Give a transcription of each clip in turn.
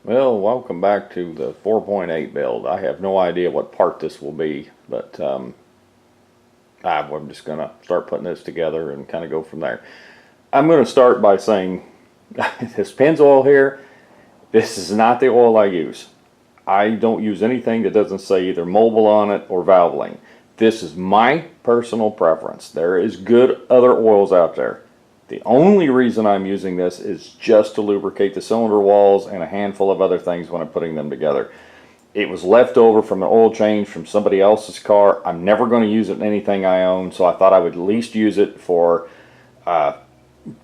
Well, welcome back to the 4.8 build. I have no idea what part this will be, but I'm just going to start putting this together and kind of go from there. I'm going to start by saying this Pennzoil here, this is not the oil I use. I don't use anything that doesn't say either Mobil on it or Valvoline. This is my personal preference. There is good other oils out there. The only reason I'm using this is just to lubricate the cylinder walls and a handful of other things when I'm putting them together. It was left over from an oil change from somebody else's car. I'm never going to use it in anything I own, so I thought I would at least use it for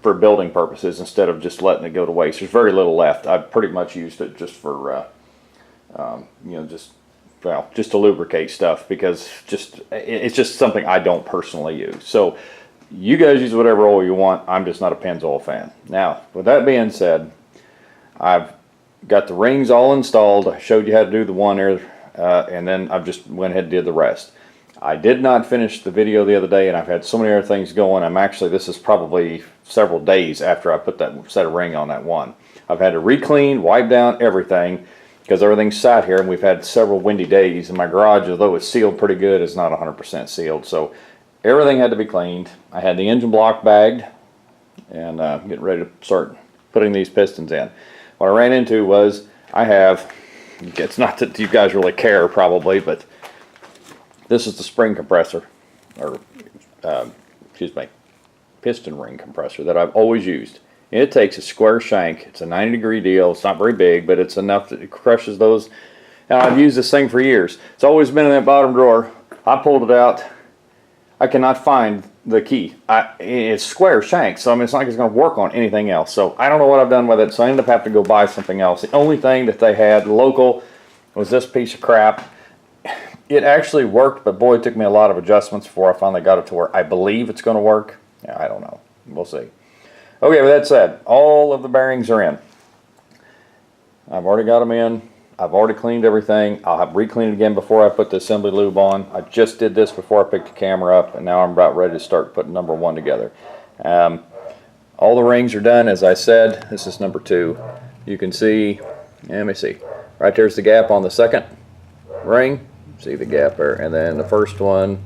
building purposes instead of just letting it go to waste. There's very little left. I've pretty much used it just for, just to lubricate stuff because it's just something I don't personally use. So you guys use whatever oil you want. I'm just not a Pennzoil fan. Now, with that being said, I've got the rings all installed. I showed you how to do the one there, and then I've just went ahead and did the rest. I did not finish the video the other day, and I've had so many other things going. This is probably several days after I put that set of ring on that one. I've had to re-clean, wipe down everything, because everything's sat here, and we've had several windy days, and my garage, although it's sealed pretty good, is not 100% sealed. So everything had to be cleaned. I had the engine block bagged, and getting ready to start putting these pistons in. What I ran into was it's not that you guys really care probably, but this is the spring compressor, or piston ring compressor that I've always used. It takes a square shank. It's a 90-degree deal. It's not very big, but it's enough that it crushes those. And I've used this thing for years. It's always been in that bottom drawer. I pulled it out. I cannot find the key. It's square shank, so it's not like it's going to work on anything else. So I don't know what I've done with it, so I ended up having to go buy something else. The only thing that they had local was this piece of crap. It actually worked, but boy, it took me a lot of adjustments before I finally got it to where I believe it's going to work. Yeah, I don't know. We'll see. Okay, with that said, all of the bearings are in. I've already got them in. I've already cleaned everything. I'll have re-cleaned it again before I put the assembly lube on. I just did this before I picked the camera up, and now I'm about ready to start putting number one together. All the rings are done, as I said. This is number two. You can see, let me see, right there's the gap on the second ring. See the gap there, and then the first one,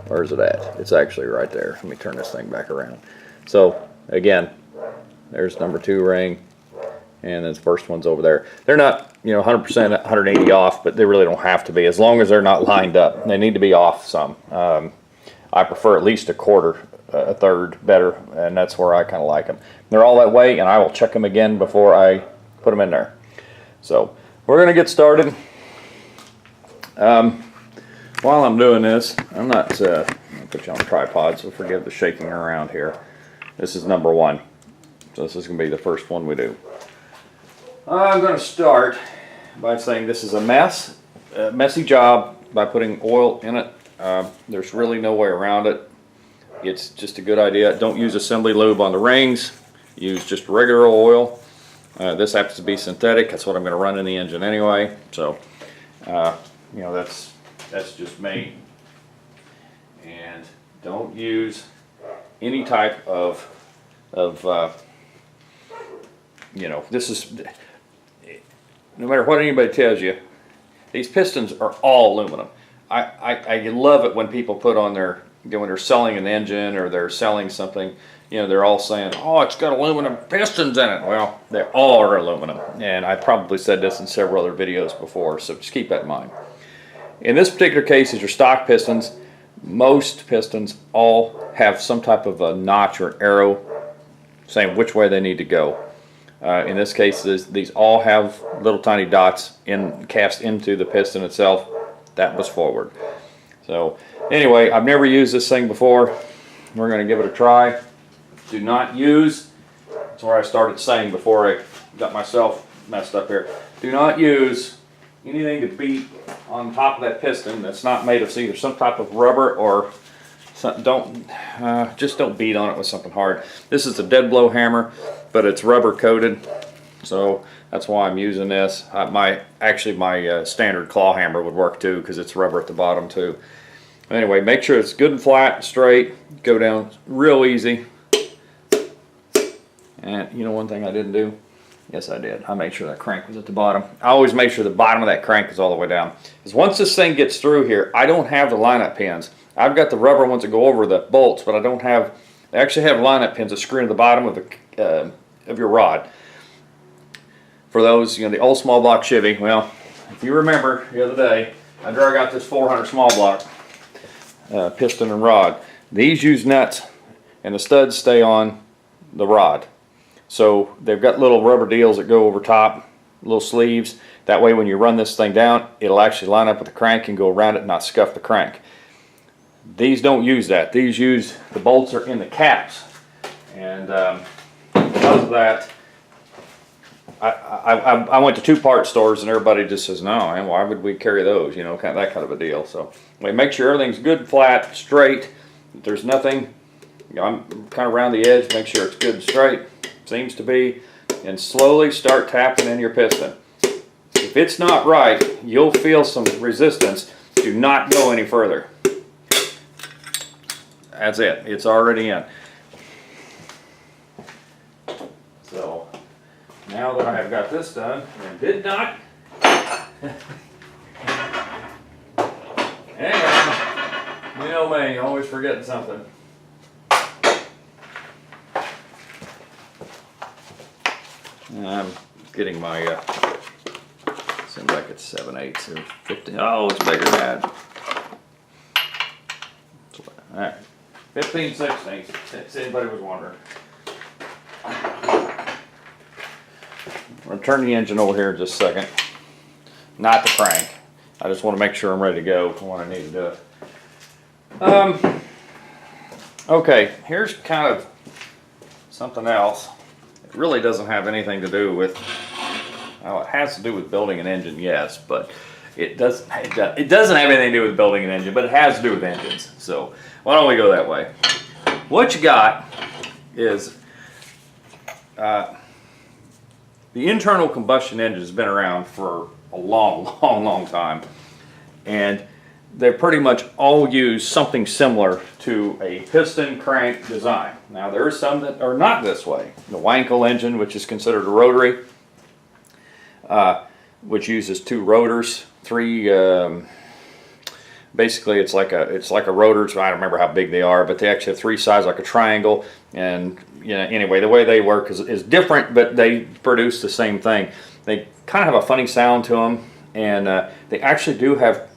where's it at? It's actually right there. Let me turn this thing back around. So again, there's number two ring, and then the first one's over there. They're not 100% 180 off, but they really don't have to be, as long as they're not lined up. They need to be off some. I prefer at least a quarter, a third better, and that's where I kind of like them. They're all that way, and I will check them again before I put them in there. So we're going to get started. While I'm doing this, I'm not I'll put you on a tripod, so forgive the shaking around here. This is number one, so this is going to be the first one we do. I'm going to start by saying this is a messy job by putting oil in it. There's really no way around it. It's just a good idea. Don't use assembly lube on the rings. Use just regular oil. This happens to be synthetic. That's what I'm going to run in the engine anyway. So, that's just me. And don't use any type of this is, no matter what anybody tells you, these pistons are all aluminum. I love it when people put on their, when they're selling an engine or they're selling something, they're all saying, oh, it's got aluminum pistons in it. Well, they all are aluminum. And I've probably said this in several other videos before, so just keep that in mind. In this particular case, these are stock pistons. Most pistons all have some type of a notch or an arrow saying which way they need to go. In this case, these all have little tiny dots cast into the piston itself. That was forward. So anyway, I've never used this thing before. We're going to give it a try. Do not use, that's where I started saying before I got myself messed up here, do not use anything to beat on top of that piston that's not made of either some type of rubber or something. Just don't beat on it with something hard. This is a dead blow hammer, but it's rubber coated, so that's why I'm using this. My standard claw hammer would work too, because it's rubber at the bottom too. Anyway, make sure it's good and flat and straight. Go down real easy. And one thing I didn't do, Yes, I did. I made sure that crank was at the bottom. I always make sure the bottom of that crank is all the way down. Because once this thing gets through here, I don't have the lineup pins. I've got the rubber ones that go over the bolts, but I don't have. I actually have lineup pins that screw into the bottom of your rod. For those, the old small block Chevy. Well, if you remember the other day, I drug out this 400 small block piston and rod. These use nuts, and the studs stay on the rod. So they've got little rubber deals that go over top, little sleeves. That way when you run this thing down, it'll actually line up with the crank and go around it and not scuff the crank. These don't use that. These use, the bolts are in the caps. And because of that, I went to two-part stores and everybody just says, no, man, why would we carry those? Kind of that kind of a deal. So we make sure everything's good, flat, straight. There's nothing, I'm kind of around the edge, make sure it's good and straight. Seems to be, and slowly start tapping in your piston. If it's not right, you'll feel some resistance. Do not go any further. That's it. It's already in. So now that I have got this done and did not, hang on. You know me, always forgetting something. I'm getting my, seems like it's 7/8 or 15. Oh, it's bigger than that. All right, 15/16, if anybody was wondering. I'm going to turn the engine over here in just a second. Not the crank. I just want to make sure I'm ready to go for when I need to do it. Okay, here's kind of something else. It really doesn't have anything to do with, well, it has to do with building an engine, yes, but it doesn't have anything to do with building an engine, but it has to do with engines. So why don't we go that way? What you got is the internal combustion engine has been around for a long time, and they pretty much all use something similar to a piston crank design. Now there are some that are not this way. The Wankel engine, which is considered a rotary, which uses two rotors, basically it's like a rotor. So I don't remember how big they are, but they actually have three sides like a triangle. And anyway, the way they work is different, but they produce the same thing. They kind of have a funny sound to them, and they actually do have,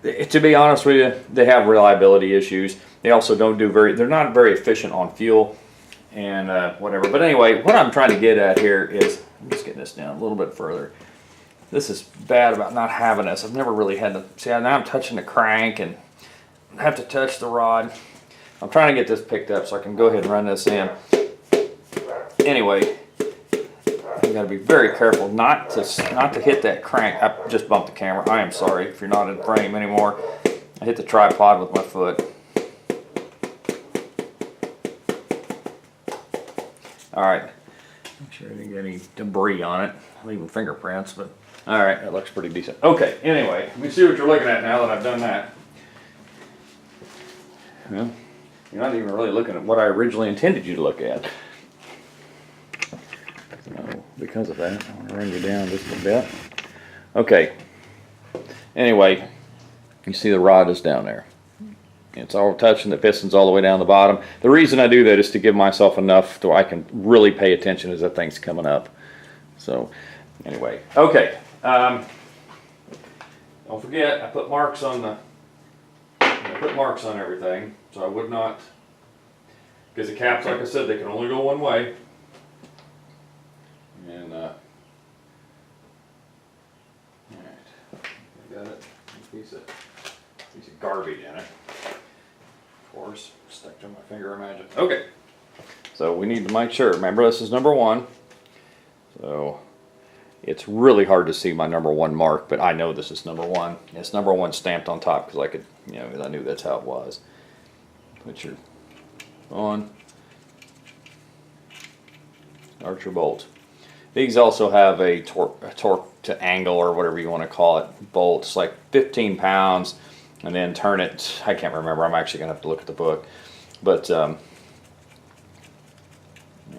to be honest with you, they have reliability issues. They also don't do they're not very efficient on fuel and whatever. But anyway, what I'm trying to get at here is, I'm just getting this down a little bit further. This is bad about not having this. I've never really had to, see, now I'm touching the crank and I have to touch the rod. I'm trying to get this picked up so I can go ahead and run this in. Anyway, you got to be very careful not to hit that crank. I just bumped the camera. I am sorry if you're not in frame anymore. I hit the tripod with my foot. All right. Make sure I didn't get any debris on it, leaving fingerprints, but all right, that looks pretty decent. Okay, anyway, let me see what you're looking at now that I've done that. Well, you're not even really looking at what I originally intended you to look at. So, because of that, I want to bring you down just a bit. Okay. Anyway, you see the rod is down there. It's all touching, the piston's all the way down the bottom. The reason I do that is to give myself enough so I can really pay attention as that thing's coming up. So, anyway, okay. Don't forget, I put marks on everything, so I would not, because the caps, like I said, they can only go one way. And all right, I got it. Piece of garbage in it. Of course, stuck to my finger, imagine. Okay, so we need to make sure. Remember, this is number one. So it's really hard to see my number one mark, but I know this is number one. It's number one stamped on top because I could, because I knew that's how it was. Put your on. Archer bolt. These also have a torque to angle, or whatever you want to call it, bolt. It's like 15 pounds, and then turn it, I can't remember, I'm actually going to have to look at the book. But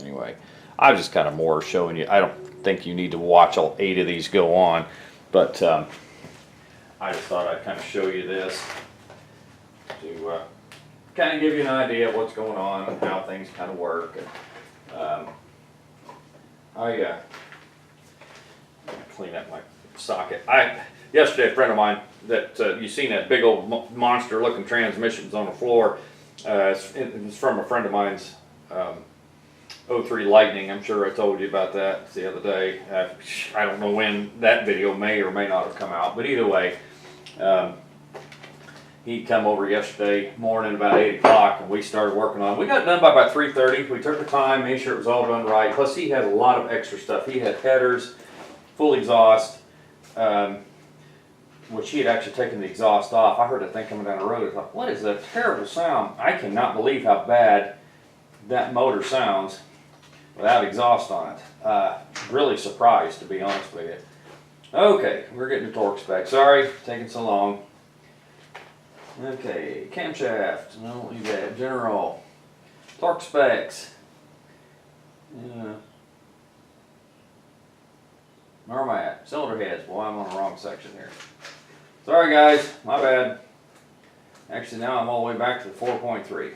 anyway, I was just kind of more showing you. I don't think you need to watch all 8 of these go on, but I just thought I'd kind of show you this to kind of give you an idea of what's going on and how things kind of work. And, I clean up my socket. Yesterday, a friend of mine that you seen that big old monster looking transmissions on the floor. It's from a friend of mine's '03 Lightning. I'm sure I told you about that the other day. I don't know when that video may or may not have come out, but either way, he come over yesterday morning about 8 o'clock, and we started working on it. We got it done by about 3:30. We took our time, made sure it was all done right. Plus, he had a lot of extra stuff. He had headers, full exhaust, which he had actually taken the exhaust off. I heard that thing coming down the road. I thought, what is that terrible sound? I cannot believe how bad that motor sounds without exhaust on it. Really surprised, to be honest with you. Okay, we're getting to torque specs. Sorry, taking so long. Okay, camshaft, no, leave that. General, torque specs. Where am I at? Cylinder heads. Well, I'm on the wrong section here. Sorry guys, my bad. Actually, now I'm all the way back to the 4.3.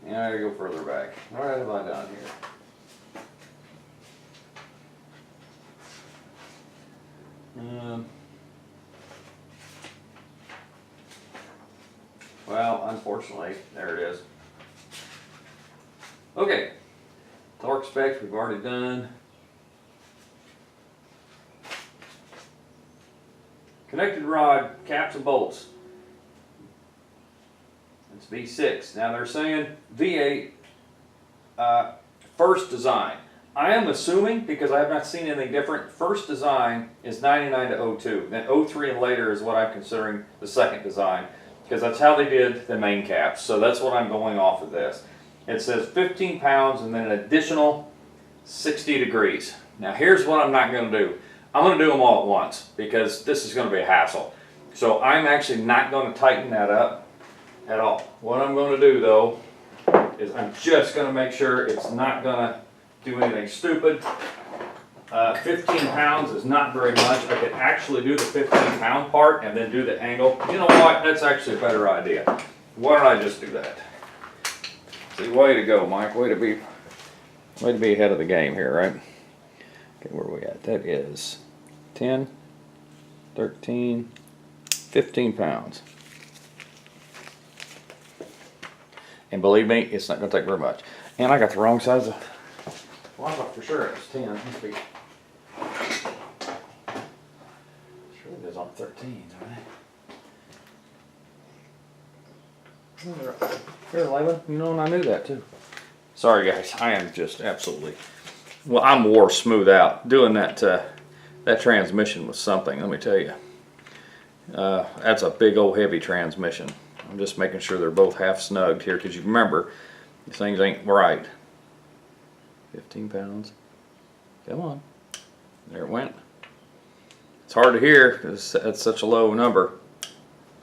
Yeah, I gotta go further back. What have I done here? Well, unfortunately, there it is. Okay, torque specs we've already done. Connected rod, caps and bolts. It's V6. Now they're saying V8 first design. I am assuming, because I have not seen anything different, first design is 99 to 02. Then 03 and later is what I'm considering the second design, because that's how they did the main caps. So that's what I'm going off of this. It says 15 pounds and then an additional 60 degrees. Now here's what I'm not going to do. I'm going to do them all at once because this is going to be a hassle. So I'm actually not going to tighten that up at all. What I'm going to do though is I'm just going to make sure it's not going to do anything stupid. 15 pounds is not very much. I could actually do the 15-pound part and then do the angle. You know what? That's actually a better idea. Why don't I just do that? See, way to go, Mike. Way to be ahead of the game here, right? Okay, where are we at? That is 10, 13, 15 pounds. And believe me, it's not going to take very much. And I got the wrong size of... Well, I thought for sure it was 10. Must be... Sure it is on 13, right? Here, Layla, you know, and I knew that too. Sorry, guys. I am just absolutely... Well, I'm wore smooth out. Doing that that transmission was something, let me tell you. That's a big old heavy transmission. I'm just making sure they're both half snugged here, because you remember, these things ain't right. 15 pounds. Come on. There it went. It's hard to hear because that's such a low number.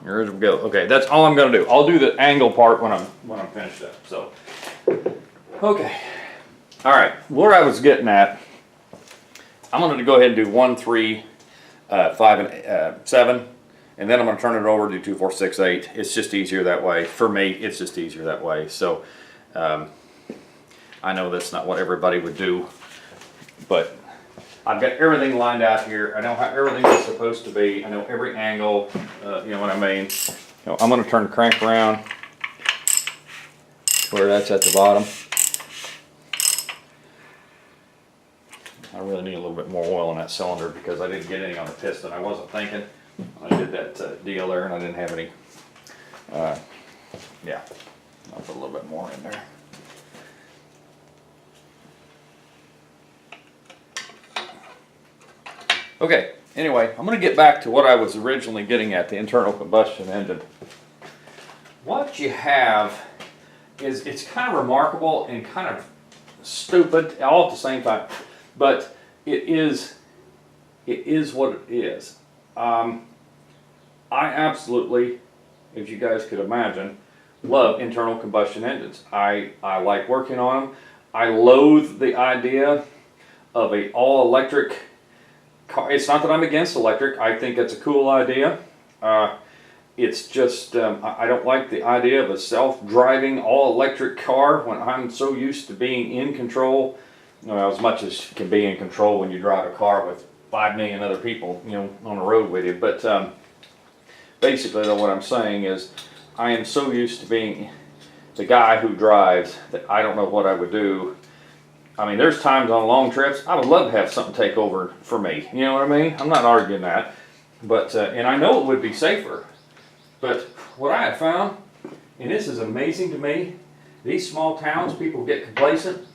Here we go. Okay, that's all I'm going to do. I'll do the angle part when I'm finished up. So, okay. All right. What I was getting at, I'm going to go ahead and do 1, 3, 5, and 7. And then I'm going to turn it over to 2, 4, 6, 8. It's just easier that way. For me, it's just easier that way. So, I know that's not what everybody would do, but I've got everything lined out here. I know how everything is supposed to be. I know every angle, you know what I mean. You know, I'm going to turn the crank around where that's at the bottom. I really need a little bit more oil in that cylinder because I didn't get any on the piston. I wasn't thinking. I did that deal there and I didn't have any. Yeah, I'll put a little bit more in there. Okay, anyway, I'm going to get back to what I was originally getting at, the internal combustion engine. What you have is, it's kind of remarkable and kind of stupid all at the same time, but it is what it is. I absolutely, as you guys could imagine, love internal combustion engines. I like working on them. I loathe the idea of a all-electric car. It's not that I'm against electric. I think it's a cool idea. It's just I don't like the idea of a self-driving all-electric car when I'm so used to being in control. Well, as much as you can be in control when you drive a car with 5 million other people, you know, on the road with you. But basically, though, what I'm saying is, I am so used to being the guy who drives that I don't know what I would do. I mean, there's times on long trips I would love to have something take over for me. You know what I mean? I'm not arguing that, but and I know it would be safer. But what I have found, and this is amazing to me, these small towns, people get complacent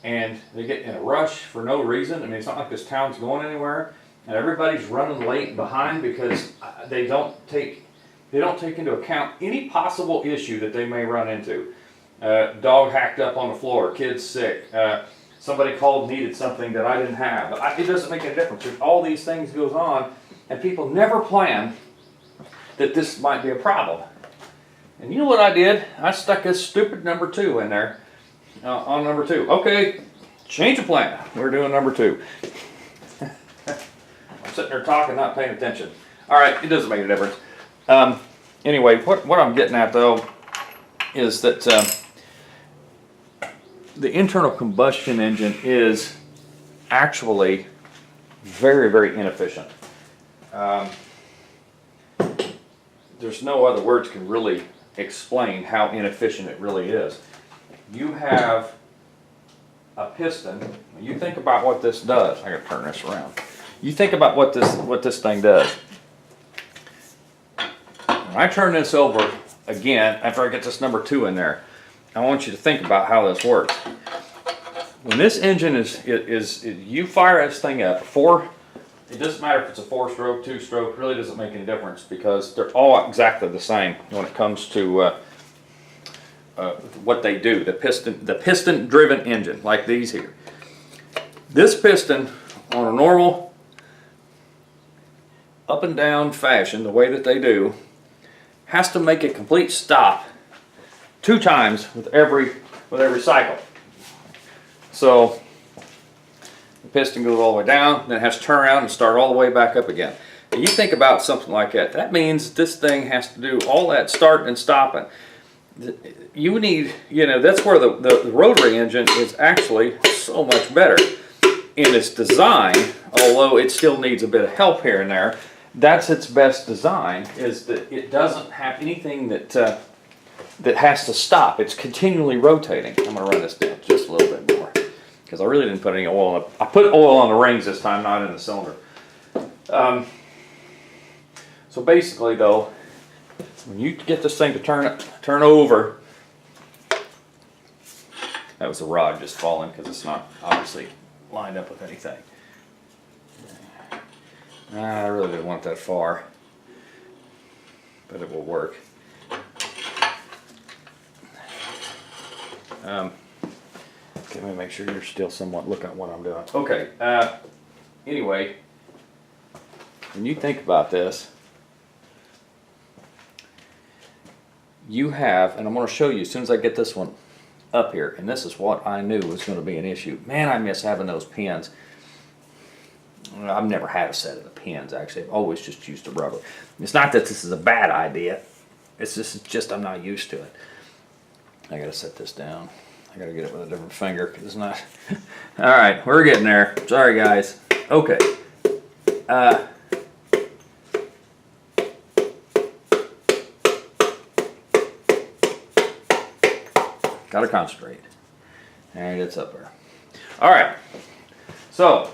and they get in a rush for no reason. I mean, it's not like this town's going anywhere, and everybody's running late and behind because they don't take into account any possible issue that they may run into. Dog hacked up on the floor, kids sick, somebody called needed something that I didn't have. It doesn't make any difference. If all these things goes on, and people never plan that this might be a problem. And you know what I did? I stuck this stupid number 2 in there on number 2. Okay, change of plan. We're doing number 2. I'm sitting there talking, not paying attention. All right, it doesn't make a difference. Anyway, what I'm getting at though is that the internal combustion engine is actually very, very inefficient. There's no other words can really explain how inefficient it really is. You have a piston. You think about what this does. I gotta turn this around. You think about what this thing does. When I turn this over again, after I get this number 2 in there, I want you to think about how this works. When this engine is you fire this thing up, it doesn't matter if it's a 4-stroke, 2-stroke, really doesn't make any difference because they're all exactly the same when it comes to what they do. The piston-driven engine, like these here. This piston, on a normal up and down fashion, the way that they do, has to make a complete stop 2 times with every cycle. So the piston goes all the way down, then it has to turn around and start all the way back up again. And you think about something like that. That means this thing has to do all that starting and stopping. You need, that's where the rotary engine is actually so much better in its design, although it still needs a bit of help here and there. That's its best design, is that it doesn't have anything that has to stop. It's continually rotating. I'm going to run this down just a little bit more because I really didn't put any oil on it. I put oil on the rings this time, not in the cylinder. So basically, though, when you get this thing to turn over, that was the rod just falling because it's not obviously lined up with anything. I really didn't want that far, but it will work. Okay, let me make sure you're still somewhat looking at what I'm doing. Okay, anyway, when you think about this, you have, and I'm going to show you as soon as I get this one up here, and this is what I knew was going to be an issue. Man, I miss having those pins. I've never had a set of the pins, actually. I've always just used the rubber. It's not that this is a bad idea. It's just I'm not used to it. I gotta set this down. I gotta get it with a different finger because it's not. All right, we're getting there. Sorry, guys. Okay. Gotta concentrate. And it's up there. All right. So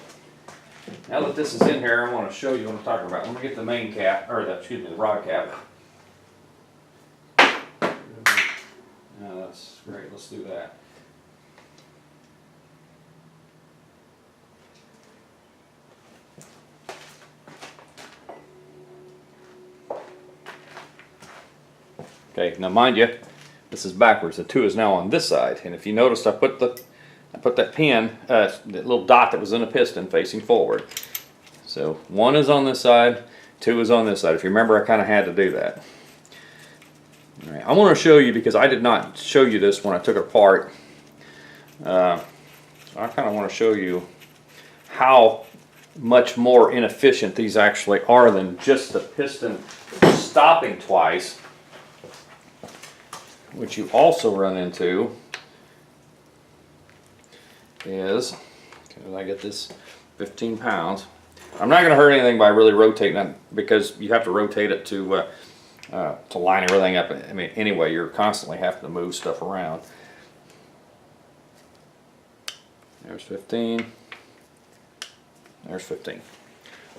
now that this is in here, I want to show you what I'm talking about. Let me get the main cap, or the rod cap. No, that's great. Let's do that. Okay, now mind you, this is backwards. The 2 is now on this side, and if you notice, I put that pin, that little dot that was in the piston, facing forward. So 1 is on this side, 2 is on this side. If you remember, I kind of had to do that. All right, I want to show you, because I did not show you this when I took it apart. I kind of want to show you how much more inefficient these actually are than just the piston stopping twice, which you also run into is, can I get this 15 pounds? I'm not going to hurt anything by really rotating it, because you have to rotate it to line everything up. I mean, anyway, you're constantly having to move stuff around. There's 15. There's 15.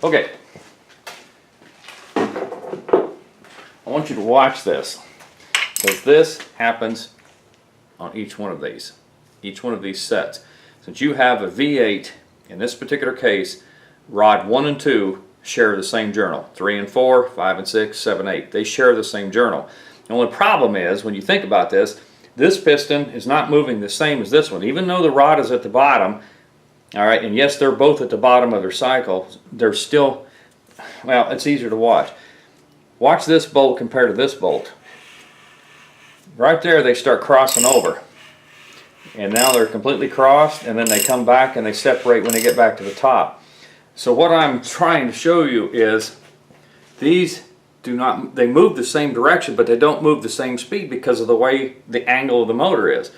Okay. I want you to watch this, because this happens on each one of these sets. Since you have a V8, in this particular case, rod 1 and 2 share the same journal. 3 and 4, 5 and 6, 7, 8. They share the same journal. The only problem is, when you think about this piston is not moving the same as this one. Even though the rod is at the bottom, all right, and yes, they're both at the bottom of their cycle, they're still, well, it's easier to watch. Watch this bolt compared to this bolt. Right there, they start crossing over. And now they're completely crossed, and then they come back and they separate when they get back to the top. So what I'm trying to show you is these do not, they move the same direction, but they don't move the same speed because of the way the angle of the motor is.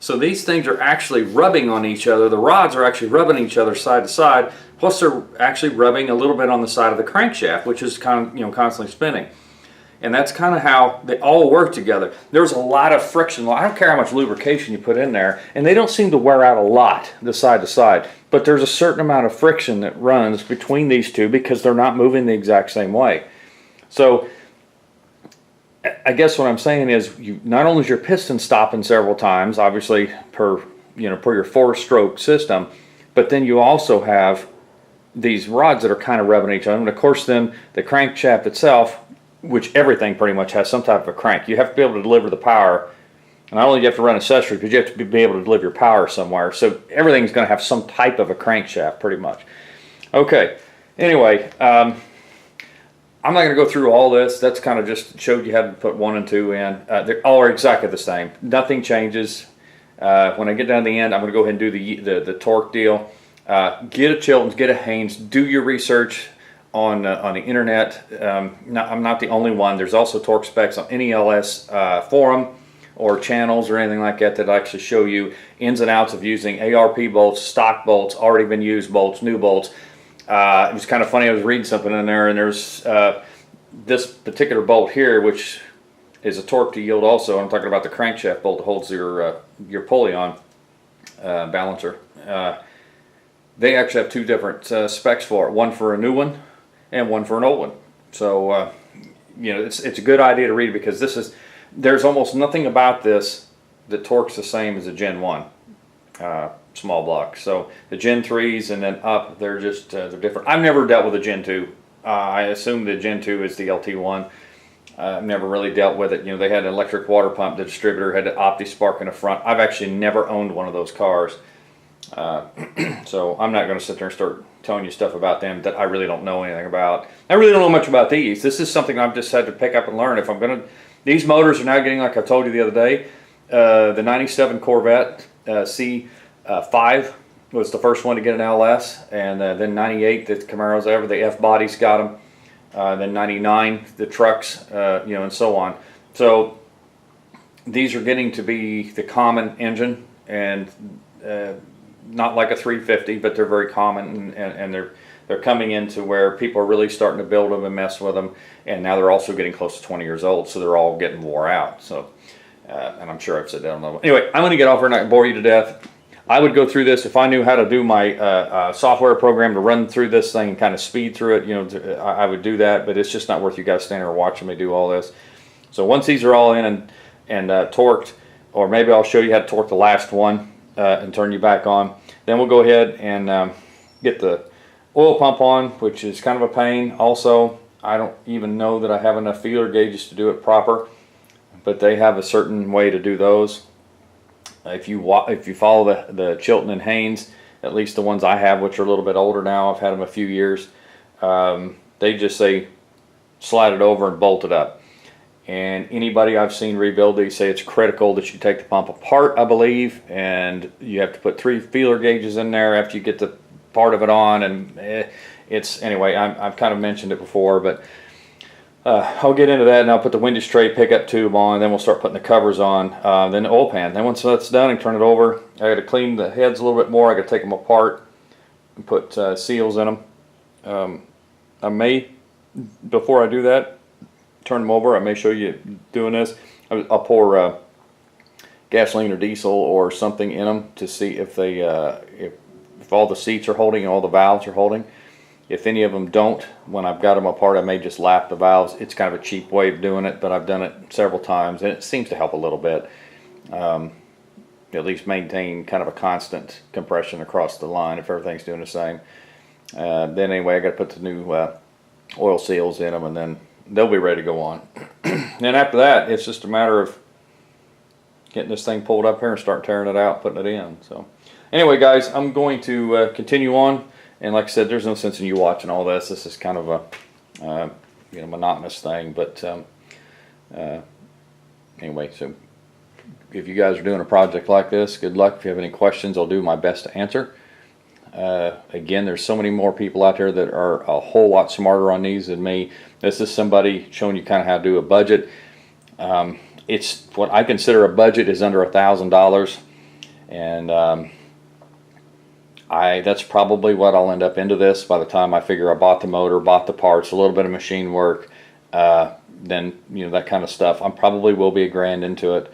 So these things are actually rubbing on each other. The rods are actually rubbing each other side to side, plus they're actually rubbing a little bit on the side of the crankshaft, which is constantly spinning. And that's kind of how they all work together. There's a lot of friction. I don't care how much lubrication you put in there, and they don't seem to wear out a lot, the side to side. But there's a certain amount of friction that runs between these two because they're not moving the exact same way. So I guess what I'm saying is, not only is your piston stopping several times, obviously per your 4-stroke system, but then you also have these rods that are kind of rubbing each other. And of course then the crankshaft itself, which everything pretty much has some type of a crank. You have to be able to deliver the power. And not only do you have to run accessories, but you have to be able to deliver your power somewhere. So everything's going to have some type of a crankshaft pretty much. Okay, anyway, I'm not going to go through all this. That's kind of just showed you how to put 1 and 2 in. They all are exactly the same. Nothing changes. When I get down to the end, I'm going to go ahead and do the torque deal. Get a Chilton's, get a Haynes, do your research on the internet. I'm not the only one. There's also torque specs on any LS forum or channels or anything like that that actually show you ins and outs of using ARP bolts, stock bolts, already been used bolts, new bolts. It was kind of funny, I was reading something in there, and there's this particular bolt here, which is a torque to yield also. I'm talking about the crankshaft bolt that holds your pulley on balancer. They actually have 2 different specs for it, one for a new one and one for an old one. So it's a good idea to read it, because there's almost nothing about this that torques the same as a Gen 1 small block. So the Gen 3s and then up, they're just they're different. I've never dealt with a Gen 2. I assume the Gen 2 is the LT1. I've never really dealt with it. They had an electric water pump. The distributor had an OptiSpark in the front. I've actually never owned one of those cars. So I'm not going to sit there and start telling you stuff about them that I really don't know anything about. I really don't know much about these. This is something I've just had to pick up and learn. If I'm going to, these motors are now getting, like I told you the other day, the 97 Corvette C5 was the first one to get an LS, and then 98 the Camaros ever, the F bodies got them, then 99 the trucks, and so on. So these are getting to be the common engine, and not like a 350, but they're very common, and they're coming into where people are really starting to build them and mess with them, and now they're also getting close to 20 years old, so they're all getting wore out. So, and I'm sure I've said that on the anyway. I'm going to get off here and not bore you to death. I would go through this if I knew how to do my software program to run through this thing and kind of speed through it. I would do that, but it's just not worth you guys standing there watching me do all this. So once these are all in and torqued, or maybe I'll show you how to torque the last one and turn you back on. Then we'll go ahead and get the oil pump on, which is kind of a pain. Also, I don't even know that I have enough feeler gauges to do it proper, but they have a certain way to do those. If you follow the Chilton and Haynes, at least the ones I have, which are a little bit older now, I've had them a few years, they just say slide it over and bolt it up. And anybody I've seen rebuild these say it's critical that you take the pump apart, I believe, and you have to put 3 feeler gauges in there after you get the part of it on. And it's, anyway, I've kind of mentioned it before, but I'll get into that, and I'll put the windage tray pickup tube on, and then we'll start putting the covers on, then the oil pan. Then once that's done and turn it over, I got to clean the heads a little bit more. I got to take them apart and put seals in them. I may, before I do that, turn them over. I may show you doing this. I'll pour gasoline or diesel or something in them to see if they if all the seats are holding and all the valves are holding. If any of them don't, when I've got them apart, I may just lap the valves. It's kind of a cheap way of doing it, but I've done it several times, and it seems to help a little bit. At least maintain kind of a constant compression across the line if everything's doing the same. Then anyway, I got to put the new oil seals in them, and then they'll be ready to go on. Then after that, it's just a matter of getting this thing pulled up here and start tearing it out, putting it in. So anyway, guys, I'm going to continue on. And like I said, there's no sense in you watching all this. This is kind of a monotonous thing. But anyway, so if you guys are doing a project like this, good luck. If you have any questions, I'll do my best to answer. Again, there's so many more people out there that are a whole lot smarter on these than me. This is somebody showing you kind of how to do a budget. It's what I consider a budget is under $1,000, and that's probably what I'll end up into this by the time I figure I bought the motor, bought the parts, a little bit of machine work, then that kind of stuff. I probably will be $1,000 into it,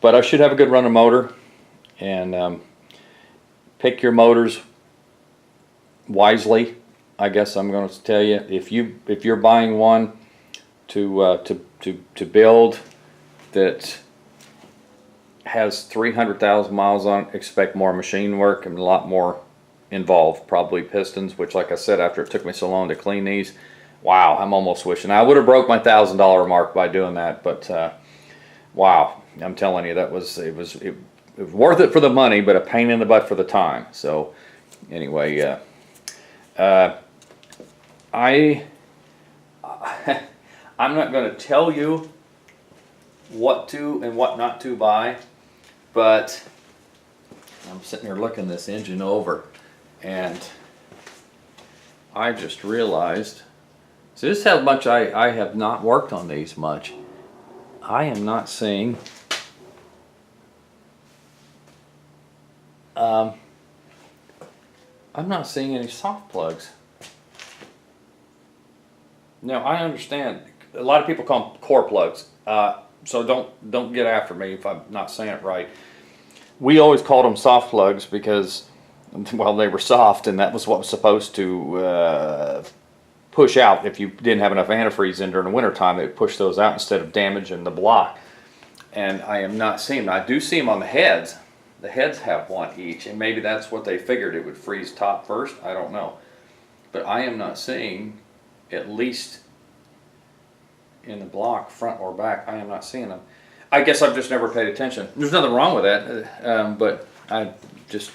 but I should have a good running motor. And pick your motors wisely, I guess I'm going to tell you. If you're buying one to build that has 300,000 miles on it, expect more machine work and a lot more involved. Probably pistons, which, like I said, after it took me so long to clean these, wow, I'm almost wishing I would have broke my $1,000 mark by doing that. But wow, I'm telling you, it was worth it for the money, but a pain in the butt for the time. So anyway, I'm not going to tell you what to and what not to buy, but I'm sitting here looking this engine over, and I just realized, so this is how much I have not worked on these much. I am not seeing I'm not seeing any soft plugs. Now, I understand a lot of people call them core plugs, so don't get after me if I'm not saying it right. We always called them soft plugs because, well, they were soft, and that was what was supposed to push out. If you didn't have enough antifreeze in during the wintertime, it would push those out instead of damaging the block. And I am not seeing them. I do see them on the heads. The heads have one each, and maybe that's what they figured, it would freeze top first. I don't know. But I am not seeing, at least in the block, front or back, I am not seeing them. I guess I've just never paid attention. There's nothing wrong with that, but I just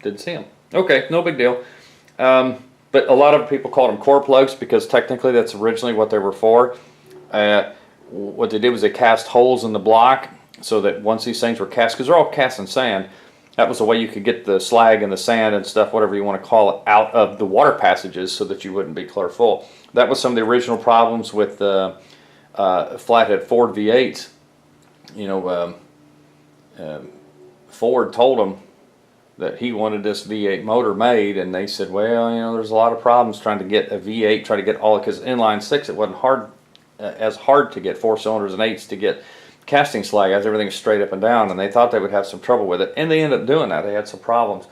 didn't see them. Okay, no big deal. But a lot of people called them core plugs because technically that's originally what they were for. What they did was they cast holes in the block so that once these things were cast, because they're all cast in sand, that was the way you could get the slag and the sand and stuff, whatever you want to call it, out of the water passages so that you wouldn't be clear full. That was some of the original problems with the flathead Ford V8s. Ford told them that he wanted this V8 motor made, and they said, well, there's a lot of problems trying to get a V8, try to get all, because inline six, it wasn't as hard to get 4 cylinders and 8s to get casting slag as everything is straight up and down, and they thought they would have some trouble with it, and they ended up doing that. They had some problems.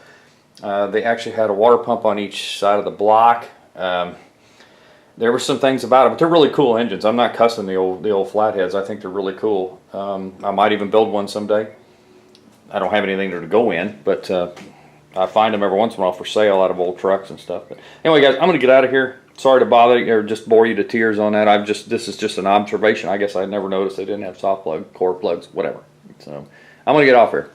They actually had a water pump on each side of the block. There were some things about it, but they're really cool engines. I'm not cussing the old flatheads. I think they're really cool. I might even build one someday. I don't have anything to go in, but I find them every once in a while for sale out of old trucks and stuff. But anyway, guys, I'm going to get out of here. Sorry to bother you or just bore you to tears on that. This is just an observation. I guess I never noticed they didn't have soft plug, core plugs, whatever. So I'm going to get off here.